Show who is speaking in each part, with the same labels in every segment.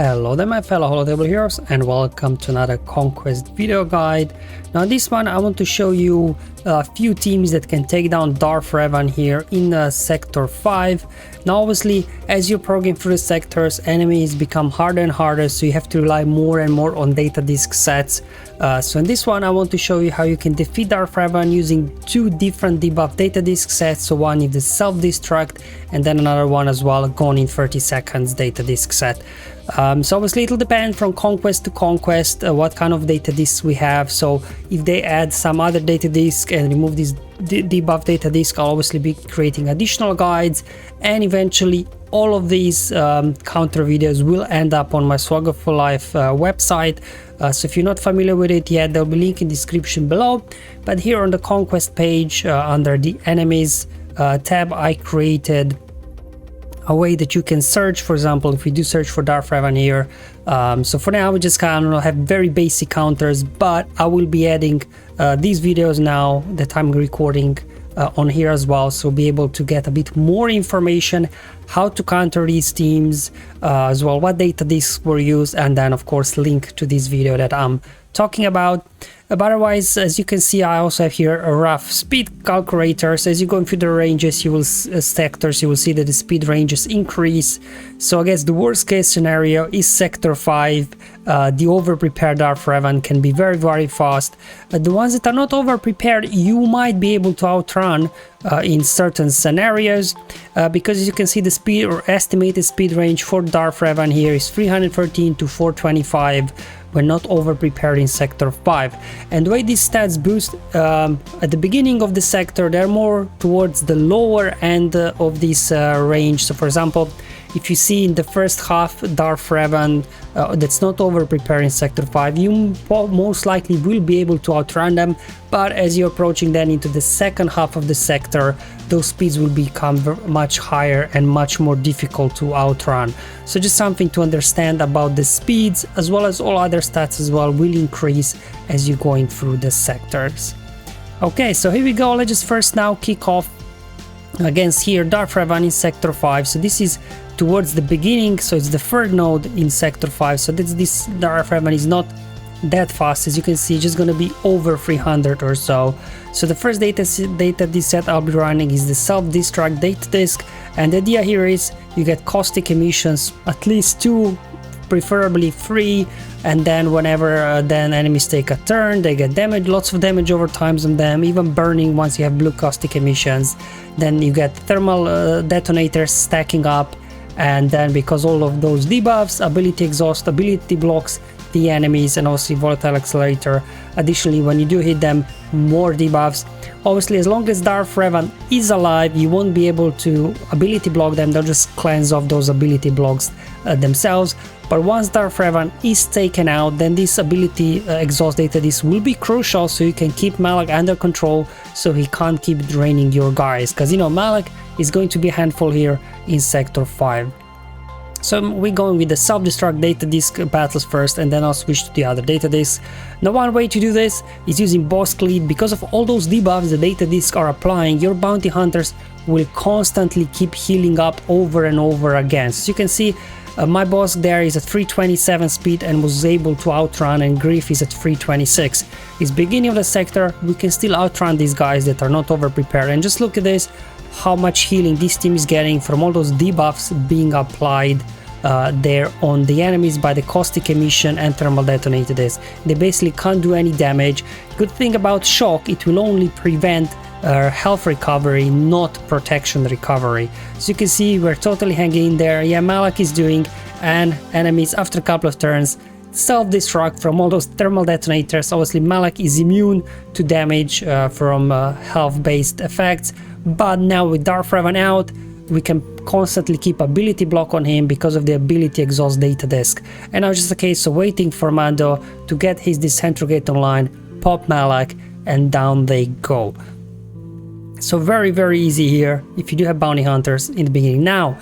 Speaker 1: Hello there my fellow holotable heroes and welcome to another Conquest video guide. Now this one I want to show you a few teams that can take down Darth Revan here in Sector 5. Now obviously as you program through the sectors, enemies become harder and harder, so you have to rely more and more on data disk sets. So in this one I want to show you how you can defeat Darth Revan using two different debuff data disk sets. So one is the Self-destruct and then another one as well, gone in 30 seconds data disk set. So obviously it will depend from conquest to conquest what kind of data disks we have. So if they add some other data disk and remove this debuff data disk, I'll obviously be creating additional guides, and eventually all of these counter videos will end up on my SWGOH for Life website. So if you're not familiar with it yet, there'll be a link in the description below. But here on the conquest page under the enemies tab, I created a way that you can search. For example, if we do search for Darth Revan here, so for now we just kind of have very basic counters, but I will be adding these videos now that I'm recording on here as well, so be able to get a bit more information how to counter these teams, as well what data disks were used, and then of course link to this video that I'm talking about. But otherwise, as you can see, I also have here a rough speed calculator. So as you go through the ranges, you will sectors, you will see that the speed ranges increase. So I guess the worst case scenario is Sector 5. The over-prepared Darth Revan can be very fast. The ones that are not over-prepared, you might be able to outrun in certain scenarios, because as you can see, the speed or estimated speed range for Darth Revan here is 313 to 425. We're not over prepared in Sector 5. And the way these stats boost at the beginning of the sector, they're more towards the lower end of this range. So for example, if you see in the first half Darth Revan that's not over prepared in Sector 5, you most likely will be able to outrun them. But as you're approaching then into the second half of the sector, those speeds will become much higher and much more difficult to outrun. So just something to understand about the speeds, as well as all other stats as well, will increase as you're going through the sectors. Okay, so here we go. Let's just first now kick off against here Darth Revan in Sector 5. So this is towards the beginning, so it's the third node in Sector 5. So this Darth Revan is not that fast, as you can see, just gonna be over 300 or so. So the first data disk set I'll be running is the Self-destruct data disk, and the idea here is you get caustic emissions, at least 2, preferably 3, and then whenever then enemies take a turn, they get damage, lots of damage over times on them, even burning once you have blue caustic emissions. Then you get thermal detonators stacking up, and then because all of those debuffs, ability exhaust, ability blocks the enemies, and obviously volatile accelerator. Additionally, when you do hit them, more debuffs. Obviously, as long as Darth Revan is alive, you won't be able to ability block them. They'll just cleanse off those ability blocks themselves. But once Darth Revan is taken out, then this ability exhaust data disk will be crucial, so you can keep Malak under control, so he can't keep draining your guys, because you know Malak is going to be a handful here in Sector 5. So we're going with the Self-destruct data disk battles first, and then I'll switch to the other data disks. Now one way to do this is using Bossk Lead. Because of all those debuffs the data disks are applying, your bounty hunters will constantly keep healing up over and over again. So you can see my Bossk there is at 327 speed and was able to outrun, and Grief is at 326. It's beginning of the sector, we can still outrun these guys that are not over prepared. And just look at this, how much healing this team is getting from all those debuffs being applied there on the enemies by the caustic emission and thermal detonators. They basically can't do any damage. Good thing about shock, it will only prevent health recovery, not protection recovery. So you can see we're totally hanging in there. Yeah, Malak is doing, and enemies after a couple of turns self-destruct from all those thermal detonators. Obviously Malak is immune to damage from health-based effects, but now with Darth Revan out, we can constantly keep ability block on him because of the ability exhaust data disk. And now just a case of waiting for Mando to get his disintegrate online, pop Malak, and down they go. So very easy here if you do have bounty hunters in the beginning. Now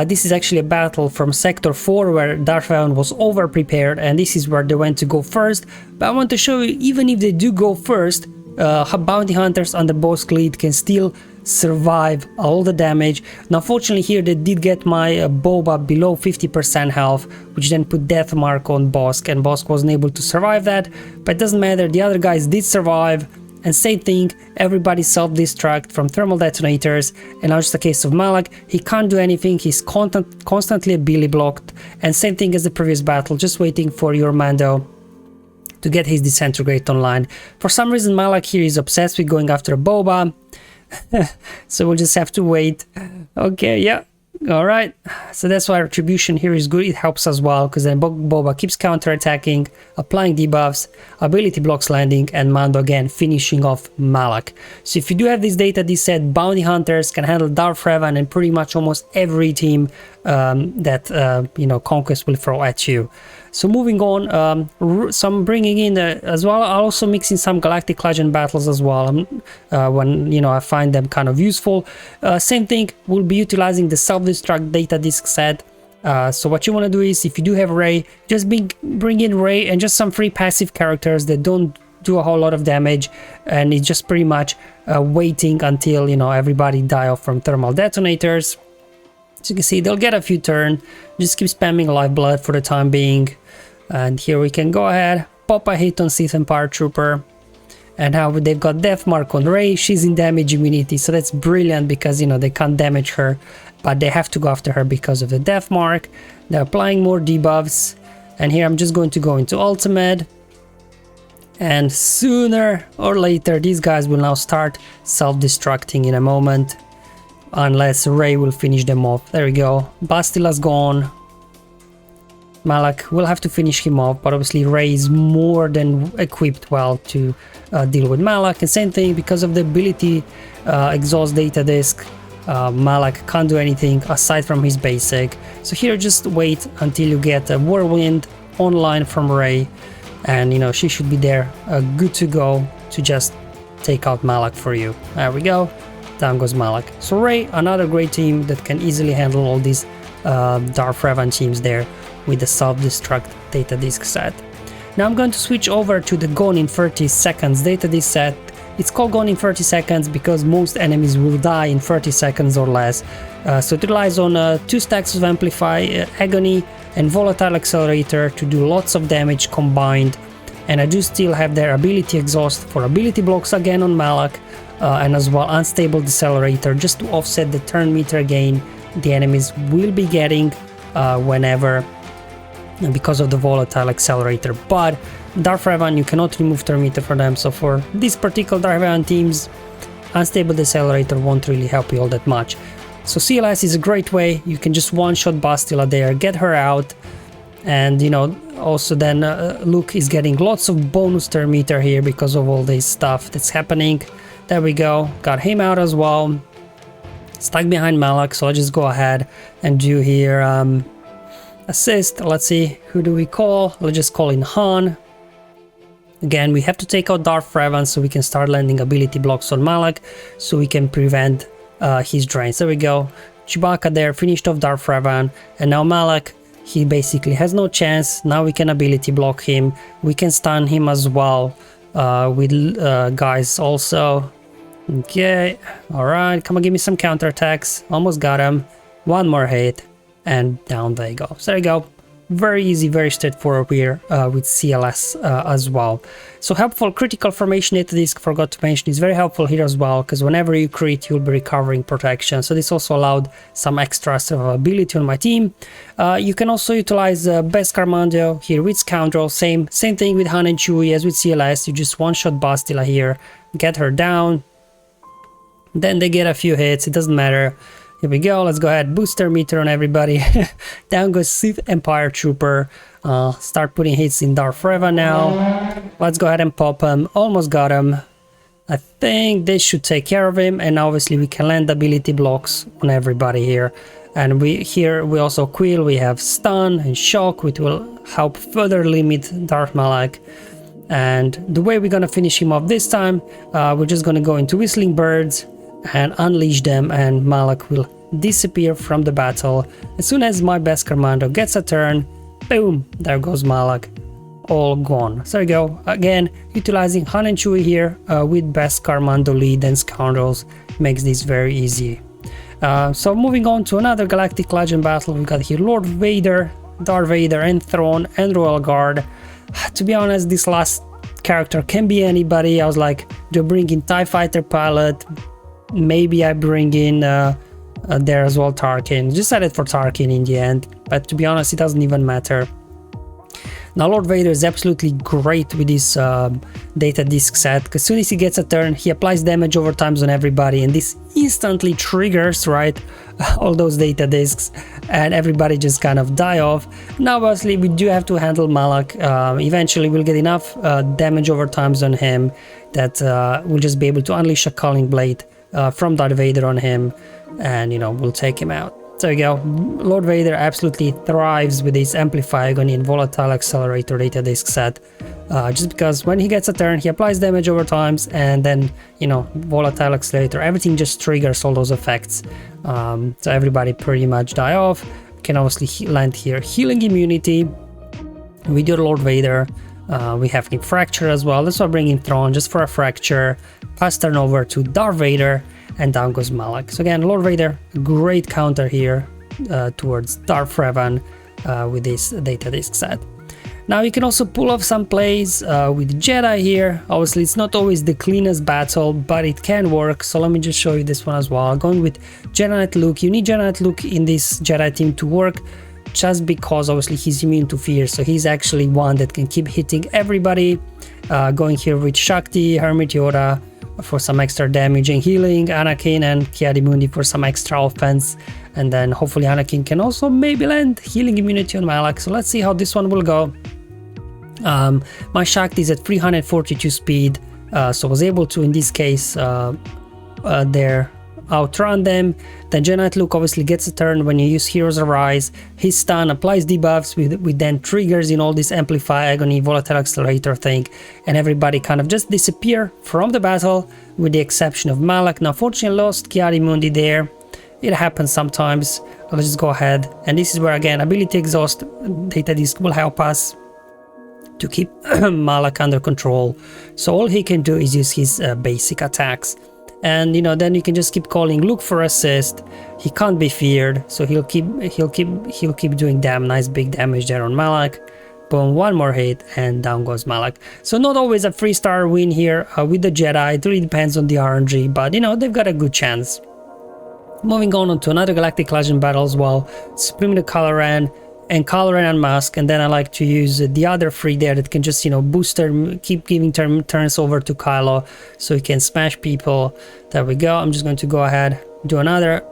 Speaker 1: this is actually a battle from Sector 4 where Darth Revan was over prepared, and this is where they went to go first. But I want to show you, even if they do go first, how bounty hunters under Bossk Lead can still survive all the damage. Now unfortunately here they did get my Boba below 50% health, which then put death mark on Bossk, and Bossk wasn't able to survive that, but it doesn't matter, the other guys did survive. And same thing, everybody self-destruct from thermal detonators, and now it's the case of Malak. He can't do anything, he's constantly ability blocked, and same thing as the previous battle, just waiting for your Mando to get his disintegrate online. For some reason Malak here is obsessed with going after Boba, so we'll just have to wait. Okay, yeah. Alright, so that's why Retribution here is good, it helps as well, because then Boba keeps counter-attacking, applying debuffs, ability blocks landing, and Mando again finishing off Malak. So if you do have this data, this set, Bounty Hunters can handle Darth Revan and pretty much almost every team that, you know, Conquest will throw at you. So moving on, so I'm bringing in as well, I'll also mix in some Galactic Legend battles as well, when, you know, I find them kind of useful. Same thing, we'll be utilizing the Self-destruct data disc set. So what you want to do is, if you do have Rey, just bring in Rey and just some free passive characters that don't do a whole lot of damage, and it's just pretty much waiting until, you know, everybody die off from thermal detonators. So you can see they'll get a few turns, just keep spamming Lifeblood for the time being. And here we can go ahead, pop a hit on Sith Empire Trooper. And now they've got Death Mark on Rey, she's in damage immunity, so that's brilliant because, you know, they can't damage her, but they have to go after her because of the Death Mark. They're applying more debuffs, and here I'm just going to go into Ultimate. And sooner or later, these guys will now start self-destructing in a moment. Unless Rey will finish them off. There we go. Bastila's gone. Malak will have to finish him off, but obviously Rey is more than equipped well to deal with Malak. And same thing, because of the ability exhaust data disc, Malak can't do anything aside from his basic. So here just wait until you get a Whirlwind online from Rey, and you know, she should be there good to go to just take out Malak for you. There we go. Down goes Malak. So Rey, another great team that can easily handle all these Darth Revan teams there with the self-destruct data disc set. Now I'm going to switch over to the Gone in 30 seconds data disc set. It's called Gone in 30 seconds because most enemies will die in 30 seconds or less. So it relies on 2 stacks of Amplify, Agony, and Volatile Accelerator to do lots of damage combined. And I do still have their ability exhaust for ability blocks again on Malak, and as well Unstable Decelerator just to offset the turn meter gain the enemies will be getting whenever, because of the Volatile Accelerator. But Darth Revan, you cannot remove turn meter for them, so for this particular Darth Revan teams, Unstable Decelerator won't really help you all that much. So CLS is a great way, you can just one-shot Bastila there, get her out, and you know, also then Luke is getting lots of bonus turn meter here because of all this stuff that's happening. There we go, got him out as well. Stuck behind Malak, so I'll just go ahead and do here assist. Let's see, who do we call? Let's just call in Han. Again, we have to take out Darth Revan so we can start landing ability blocks on Malak, so we can prevent his drains. There we go. Chewbacca there, finished off Darth Revan, and now Malak, he basically has no chance. Now we can ability block him, we can stun him as well with guys also. Okay, alright, come on, give me some counterattacks. Almost got him. One more hit, and down they go. So there you go. Very easy, very straightforward here with CLS as well. So helpful critical formation data disc, forgot to mention, is very helpful here as well, because whenever you crit, you'll be recovering protection. So this also allowed some extra survivability on my team. You can also utilize Beskar Mando here with Scoundrel. Same thing with Han and Chewie as with CLS. You just one-shot Bastila here, get her down. Then they get a few hits, it doesn't matter. Here we go, let's go ahead, booster meter on everybody. Down goes Sith Empire Trooper. Start putting hits in Darth Revan now. Let's go ahead and pop him, almost got him. I think this should take care of him, and obviously we can land ability blocks on everybody here. And we also Quill, we have Stun and Shock, which will help further limit Darth Malak. And the way we're gonna finish him off this time, we're just gonna go into Whistling Birds and unleash them, and Malak will disappear from the battle. As soon as my Beskar Mando gets a turn, boom, there goes Malak, all gone. So there you go, again, utilizing Han and Chewie here with Beskar Mando lead and Scoundrels, makes this very easy. So moving on to another Galactic Legend battle, we got here Lord Vader, Darth Vader, and Throne, and Royal Guard. To be honest, this last character can be anybody. I was like, do I bring in TIE Fighter pilot? Maybe I bring in there as well Tarkin. Decided for Tarkin in the end, but to be honest, it doesn't even matter. Now Lord Vader is absolutely great with this data disc set, because as soon as he gets a turn, he applies damage over times on everybody, and this instantly triggers, right, all those data discs, and everybody just kind of die off. Now obviously we do have to handle Malak. Eventually we'll get enough damage over times on him that we'll just be able to unleash a Calling Blade from Darth Vader on him, and you know, we'll take him out. There you go. Lord Vader absolutely thrives with his Amplify Agony and Volatile Accelerator data disc set, just because when he gets a turn, he applies damage over times, and then, you know, Volatile Accelerator, everything just triggers all those effects. So everybody pretty much die off. Can obviously land here Healing Immunity with your Lord Vader. We have him Fracture as well. That's why I bring in Throne just for a Fracture. Pass turn over to Darth Vader, and down goes Malak. So again, Lord Vader, great counter here towards Darth Revan with this data disc set. Now you can also pull off some plays with Jedi here. Obviously it's not always the cleanest battle, but it can work. So let me just show you this one as well. Going with Jedi Knight Luke. You need Jedi Knight Luke in this Jedi team to work, just because obviously he's immune to fear, so he's actually one that can keep hitting everybody. Going here with Shakti, Hermit Yoda for some extra damage and healing, Anakin and Ki-Adi-Mundi for some extra offense, and then hopefully Anakin can also maybe land healing immunity on Malak. So let's see how this one will go. My Shakti is at 342 speed, so I was able to, in this case, there outrun them. Then Jedi Knight Luke obviously gets a turn when you use Heroes Arise. His stun applies debuffs, with then triggers in all this Amplify Agony, Volatile Accelerator thing, and everybody kind of just disappear from the battle, with the exception of Malak. Now fortunately lost Ki-Adi-Mundi there. It happens sometimes. Let's just go ahead, and this is where again Ability Exhaust data disc will help us to keep Malak under control. So all he can do is use his basic attacks. And you know, then you can just keep calling Luke for assist. He can't be feared, so he'll keep doing damn nice big damage there on Malak. Boom, one more hit, and down goes Malak. So not always a 3-star win here with the Jedi. It really depends on the RNG, but you know, they've got a good chance. Moving on to another Galactic Legend battle as well. Supreme the Caloran and Caloran Unmask, and then I like to use the other 3 there that can just, you know, boost their, keep giving turns over to Kylo, so he can smash people. There we go. I'm just going to go ahead, do another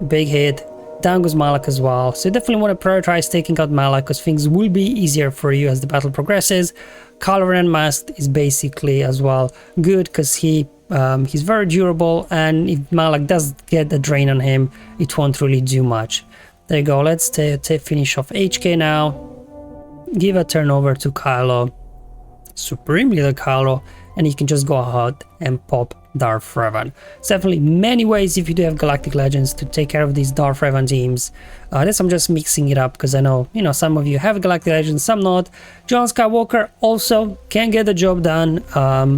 Speaker 1: big hit. Down goes Malak as well. So you definitely want to prioritize taking out Malak, because things will be easier for you as the battle progresses. Caloran Unmasked is basically as well good, because he's very durable, and if Malak does get the drain on him, it won't really do much. There you go. Let's finish off HK now. Give a turn over to Kylo, supremely the Kylo, and you can just go ahead and pop Darth Revan. There's definitely many ways, if you do have Galactic Legends, to take care of these Darth Revan teams. This I'm just mixing it up because I know, you know, some of you have Galactic Legends, some not. John Skywalker also can get the job done.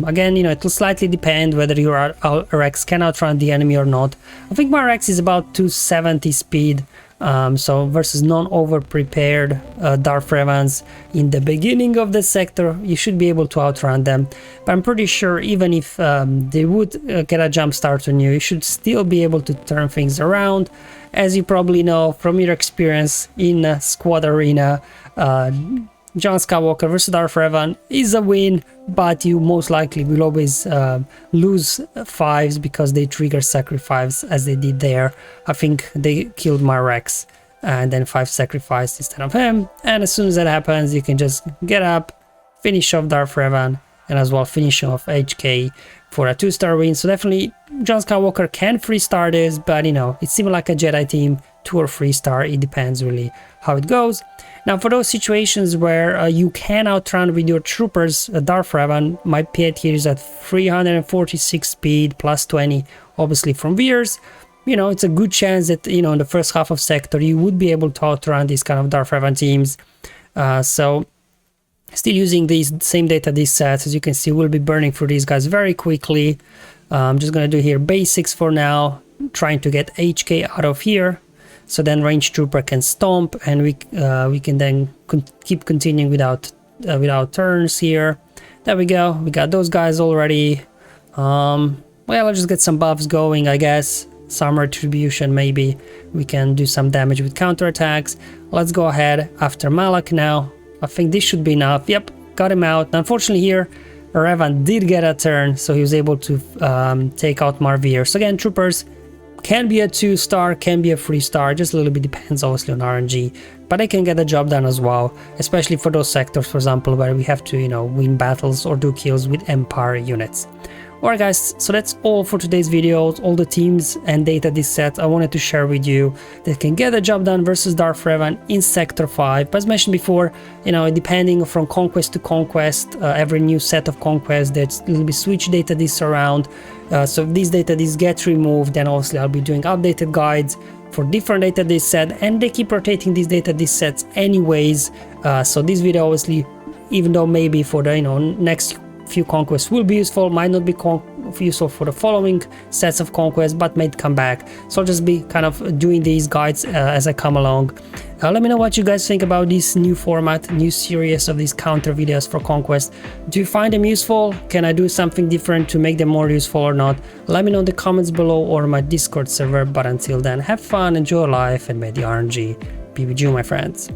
Speaker 1: Again, you know, it will slightly depend whether your Rex can outrun the enemy or not. I think my Rex is about 270 speed. So versus non-over prepared Darth Revans in the beginning of the sector, you should be able to outrun them. But I'm pretty sure even if they would get a jump start on you, you should still be able to turn things around. As you probably know from your experience in Squad Arena, John Skywalker versus Darth Revan is a win, but you most likely will always lose 5s because they trigger sacrifice, as they did there. I think they killed my Rex and then 5 sacrificed instead of him, and as soon as that happens, you can just get up, finish off Darth Revan, and as well finish off HK for a 2-star win. So definitely John Skywalker can 3-star this, but you know, it's similar like a Jedi team, 2 or 3-star, it depends really how it goes. Now for those situations where you can outrun with your troopers, Darth Revan, my pet here is at 346 speed plus 20 obviously from Veers. You know, it's a good chance that, you know, in the first half of sector you would be able to outrun these kind of Darth Revan teams. So still using these same data, these sets, as you can see, we'll be burning through these guys very quickly. I'm just gonna do here basics for now, trying to get HK out of here, so then range trooper can stomp, and we can then keep continuing without turns here. There we go, we got those guys already. Well, I'll just get some buffs going, I guess. Some retribution, maybe we can do some damage with counterattacks. Let's go ahead after Malak now. I think this should be enough. Yep, got him out. Unfortunately here, Revan did get a turn, so he was able to take out Veers. So again, troopers can be a 2-star, can be a 3-star, just a little bit depends obviously on RNG, but they can get the job done as well, especially for those sectors, for example, where we have to, you know, win battles or do kills with Empire units. Alright guys, so that's all for today's video. All the teams and data this set I wanted to share with you that can get the job done versus Darth Revan in Sector 5. But as mentioned before, you know, depending from Conquest to Conquest, every new set of Conquest, there's a little bit switch data discs around. So if these data discs get removed, then obviously I'll be doing updated guides for different data disc set, and they keep rotating these data disc sets anyways. So this video obviously, even though maybe for the, you know, next few conquests will be useful, might not be useful for the following sets of conquests, but might come back. So I'll just be kind of doing these guides as I come along. Let me know what you guys think about this new format, new series of these counter videos for Conquest. Do you find them useful? Can I do something different to make them more useful or not? Let me know in the comments below or my Discord server. But until then, have fun, enjoy life, and may the RNG be with you, my friends.